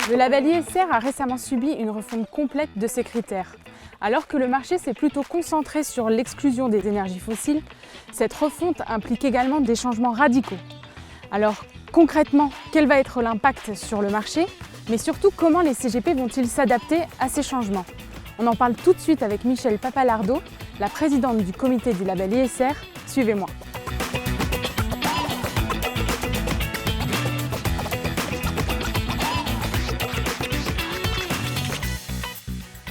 Le label ISR a récemment subi une refonte complète de ses critères. Alors que le marché s'est plutôt concentré sur l'exclusion des énergies fossiles, cette refonte implique également des changements radicaux. Alors concrètement, quel va être l'impact sur le marché, mais surtout comment les CGP vont-ils s'adapter à ces changements? On en parle tout de suite avec Michèle Papalardo, la présidente du comité du label ISR. Suivez-moi.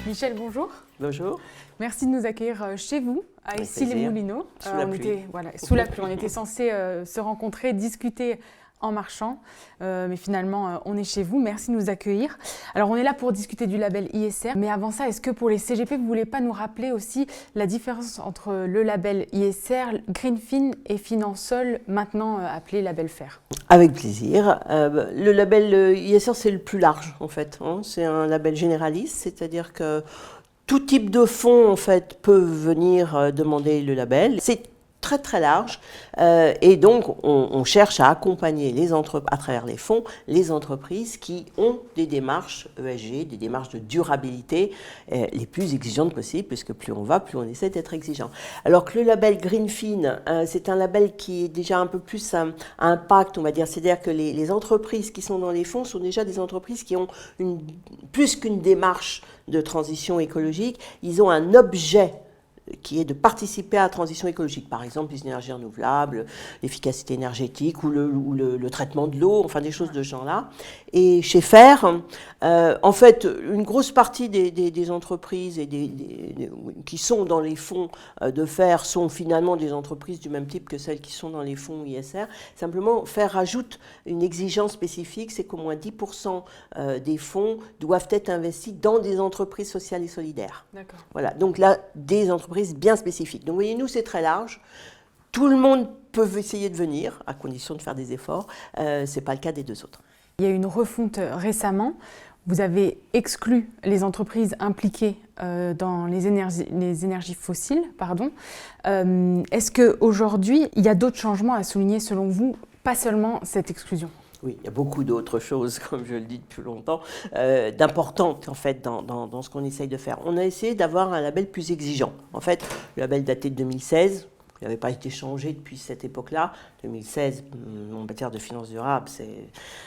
Michèle, bonjour. Bonjour. Merci de nous accueillir chez vous, à Issy-les-Moulineaux. Sous la pluie. Sous la pluie. On était censés se rencontrer, discuter en marchant, mais finalement on est chez vous. Merci de nous accueillir. Alors on est là pour discuter du label ISR, mais avant ça, est-ce que pour les CGP, vous ne voulez pas nous rappeler aussi la différence entre le label ISR, Greenfin et Finansol, maintenant appelé label Fer? Avec plaisir. Le label ISR, c'est le plus large en fait. C'est un label généraliste, c'est-à-dire que tout type de fonds en fait peut venir demander le label. C'est très très large et donc on cherche à accompagner à travers les fonds les entreprises qui ont des démarches ESG, des démarches de durabilité les plus exigeantes possibles, puisque plus on va, plus on essaie d'être exigeant. Alors que le label Greenfin, c'est un label qui est déjà un peu plus à impact, on va dire, c'est-à-dire que les entreprises qui sont dans les fonds sont déjà des entreprises qui ont plus qu'une démarche de transition écologique, ils ont un objet qui est de participer à la transition écologique, par exemple les énergies renouvelables, l'efficacité énergétique ou le traitement de l'eau, enfin des choses de ce genre-là. Et chez Fer, en fait, une grosse partie des entreprises qui sont dans les fonds de Fer sont finalement des entreprises du même type que celles qui sont dans les fonds ISR. Simplement, Fer rajoute une exigence spécifique, c'est qu'au moins 10% des fonds doivent être investis dans des entreprises sociales et solidaires. D'accord. Voilà, donc là, des entreprises bien spécifiques. Donc, vous voyez, nous, c'est très large. Tout le monde peut essayer de venir, à condition de faire des efforts. Ce n'est pas le cas des deux autres. Il y a eu une refonte récemment. Vous avez exclu les entreprises impliquées dans les énergies fossiles. Est-ce qu'aujourd'hui, il y a d'autres changements à souligner selon vous, pas seulement cette exclusion ? Oui, il y a beaucoup d'autres choses, comme je le dis depuis longtemps, d'importantes en fait dans ce qu'on essaye de faire. On a essayé d'avoir un label plus exigeant. En fait, le label daté de 2016, il n'avait pas été changé depuis cette époque-là. 2016, en matière de finances durables,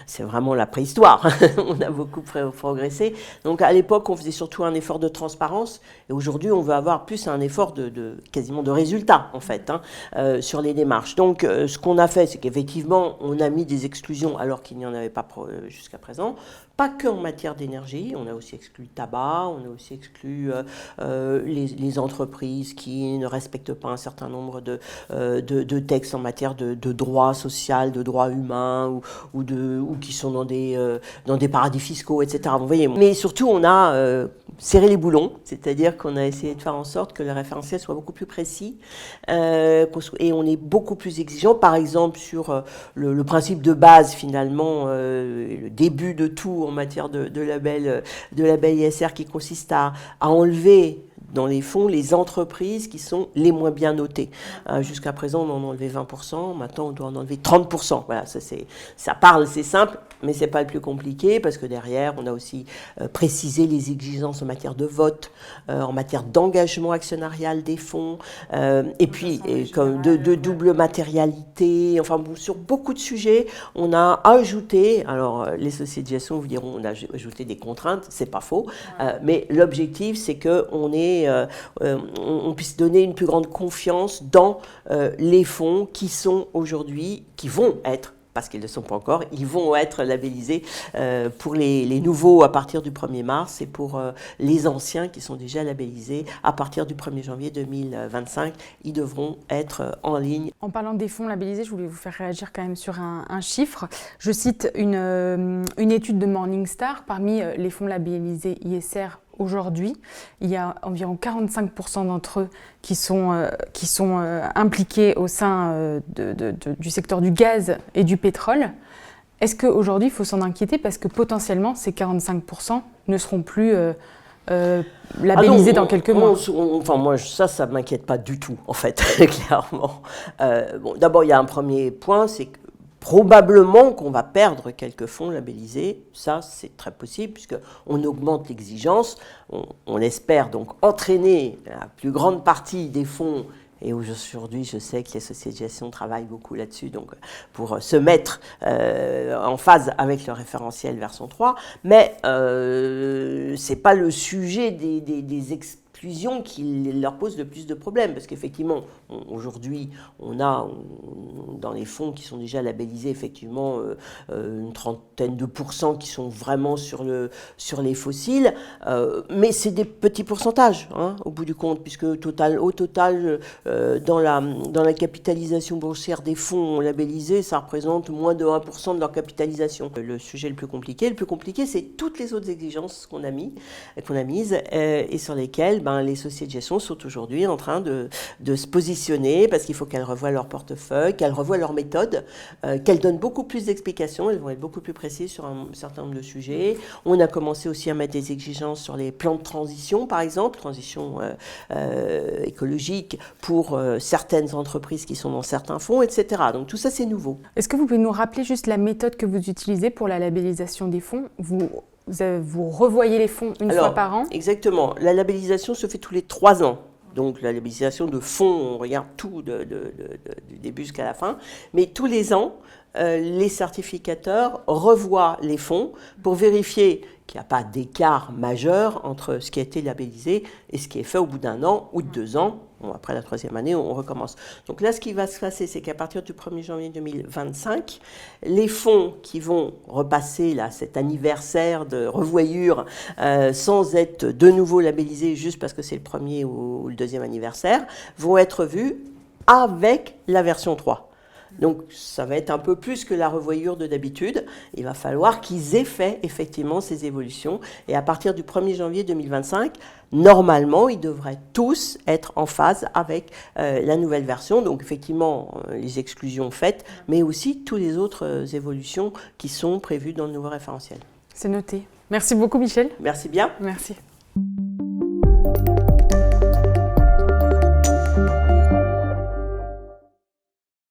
c'est vraiment la préhistoire. On a beaucoup progressé. Donc à l'époque, on faisait surtout un effort de transparence. Et aujourd'hui, on veut avoir plus un effort quasiment de résultat, en fait, sur les démarches. Donc ce qu'on a fait, c'est qu'effectivement, on a mis des exclusions alors qu'il n'y en avait pas jusqu'à présent. Pas que en matière d'énergie, on a aussi exclu le tabac, on a aussi exclu les entreprises qui ne respectent pas un certain nombre de textes en matière de droit social, de droit humain, ou qui sont dans des paradis fiscaux, etc. Vous voyez. Mais surtout, on a serré les boulons, c'est-à-dire qu'on a essayé de faire en sorte que le référentiel soit beaucoup plus précis, et on est beaucoup plus exigeant, par exemple, sur le principe de base, finalement, le début de tout en matière de label ISR, qui consiste à enlever dans les fonds les entreprises qui sont les moins bien notées. Jusqu'à présent, on en a enlevé 20%, maintenant on doit en enlever 30%. Voilà, ça parle, c'est simple, mais c'est pas le plus compliqué, parce que derrière, on a aussi précisé les exigences en matière de vote, en matière d'engagement actionnarial des fonds, et puis comme de double matérialité, enfin bon, sur beaucoup de sujets, on a ajouté, alors les sociétés de gestion vous diront, on a ajouté des contraintes, c'est pas faux, mais l'objectif, c'est qu'on on puisse donner une plus grande confiance dans les fonds qui sont aujourd'hui, qui vont être, parce qu'ils ne le sont pas encore, ils vont être labellisés pour les nouveaux à partir du 1er mars et pour les anciens qui sont déjà labellisés à partir du 1er janvier 2025. Ils devront être en ligne. En parlant des fonds labellisés, je voulais vous faire réagir quand même sur un chiffre. Je cite une étude de Morningstar. Parmi les fonds labellisés ISR aujourd'hui, il y a environ 45% d'entre eux qui sont impliqués au sein du secteur du gaz et du pétrole. Est-ce qu'aujourd'hui, il faut s'en inquiéter parce que potentiellement, ces 45% ne seront plus labellisés dans quelques mois? Enfin, moi, ça ne m'inquiète pas du tout, en fait, clairement. Bon, d'abord, il y a un premier point, c'est que Probablement qu'on va perdre quelques fonds labellisés, ça c'est très possible puisqu'on augmente l'exigence, on espère donc entraîner la plus grande partie des fonds. Et aujourd'hui, je sais que les associations travaillent beaucoup là-dessus, donc pour se mettre en phase avec le référentiel version 3. Mais ce n'est pas le sujet des exclusions qui leur pose le plus de problèmes. Parce qu'effectivement, aujourd'hui, on a dans les fonds qui sont déjà labellisés, effectivement, une trentaine de pourcents qui sont vraiment sur les fossiles. Mais c'est des petits pourcentages, hein, au bout du compte, puisque au total, dans la capitalisation boursière des fonds labellisés, ça représente moins de 1% de leur capitalisation. Le sujet le plus compliqué, c'est toutes les autres exigences qu'on a mises et sur lesquelles les sociétés de gestion sont aujourd'hui en train de se positionner parce qu'il faut qu'elles revoient leur portefeuille, qu'elles revoient leur méthode, qu'elles donnent beaucoup plus d'explications, elles vont être beaucoup plus précises sur un certain nombre de sujets. On a commencé aussi à mettre des exigences sur les plans de transition, par exemple, transition écologique pour certaines entreprises qui sont dans certains fonds, etc. Donc tout ça, c'est nouveau. Est-ce que vous pouvez nous rappeler juste la méthode que vous utilisez pour la labellisation des fonds ? Vous revoyez les fonds une fois par an ? Exactement. La labellisation se fait tous les 3 ans. Donc la labellisation de fonds, on regarde tout du début jusqu'à la fin. Mais tous les ans, les certificateurs revoient les fonds pour vérifier qu'il n'y a pas d'écart majeur entre ce qui a été labellisé et ce qui est fait au bout d'1 an ou de 2 ans. Bon, après la 3e année, on recommence. Donc là, ce qui va se passer, c'est qu'à partir du 1er janvier 2025, les fonds qui vont repasser là, cet anniversaire de revoyure sans être de nouveau labellisés juste parce que c'est le 1er ou le 2e anniversaire, vont être vus avec la version 3. Donc ça va être un peu plus que la revoyure de d'habitude. Il va falloir qu'ils aient fait effectivement ces évolutions. Et à partir du 1er janvier 2025, normalement, ils devraient tous être en phase avec la nouvelle version. Donc effectivement, les exclusions faites, mais aussi toutes les autres évolutions qui sont prévues dans le nouveau référentiel. C'est noté. Merci beaucoup, Michel. Merci bien. Merci.